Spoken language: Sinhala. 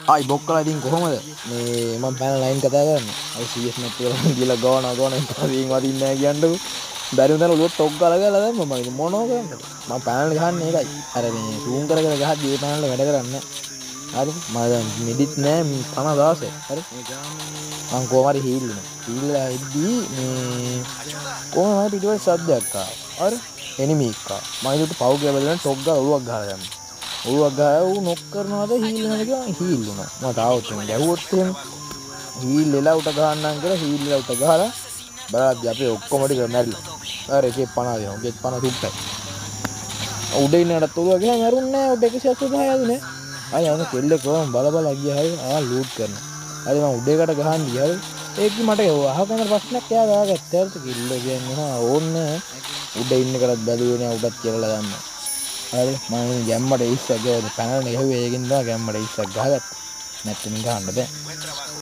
ආයි බොක්කලා ඉතින් කොහොමද මේ මම පැනලා ලයින් කතා කරන්නේ අර CS net එක ගිහලා ගෝන ඉතින් වදින්නේ නැහැ කියන්නකො බැරි උදේන ඔළුව ටොක් ගාලා දැම්ම මම ඉතින් මොනෝ කරන්නද මම පැනල් ගහන්නේ ඒකයි අර මේ zoom කර කර ගහද්දි ඒ පැනල් වැඩ කරන්නේ නැහැ හරි මම දැන් මිඩිත් නෑ 50 හරි මං කොහම හරි හීල්ලා ඉද්දී මේ කොහම හරි පිටුවට සද්දයක් ආවා හරි එනිමි එක්කා මම ඒකට පව් කියලා බැලුවා ටොක් ගාලා ඔළුවක් ගහලා දැම්මා ඔළුවක් ගහලා ඌ නොක් කරනවාද හීල්නවාද කියලා හීල් වුණා මම තාවොත් ගැහුවොත් එහෙම හීල් වෙලා උට ගහන්නම් කියලා හීල් වෙලා උට ගහලා බලද්දි අපි ඔක්කොම ටික මැරිලා අර 150 දෙනවා 150 සුට්ටයි උඩ ඉන්නකට ඔළුව ගහලා මැරුන්නේ නැහැ උඩ 185 යදුනේ අය යන කෙල්ල කොහොම බල බල ගියා හරි ආ ලූට් කරනවා හරි මම උඩේකට ගහන්න ගියා හරි ඒක මට අහගෙන ප්‍රශ්නයක් එයා ගාගත්තා හරිද කිල්ල කියන්නේ ඕන්නේ උඩ ඉන්න කරත් බැලුවේ නෑ උඩත් කියලා දැම්මා හරි මම ගැම්මට ඉස්සක් ගියා පැනලා නෙහුවේ ඒකින් තමයි ගැම්මට ඉස්සක් ගහගත්තා නැත්නම් ගහන්න බෑ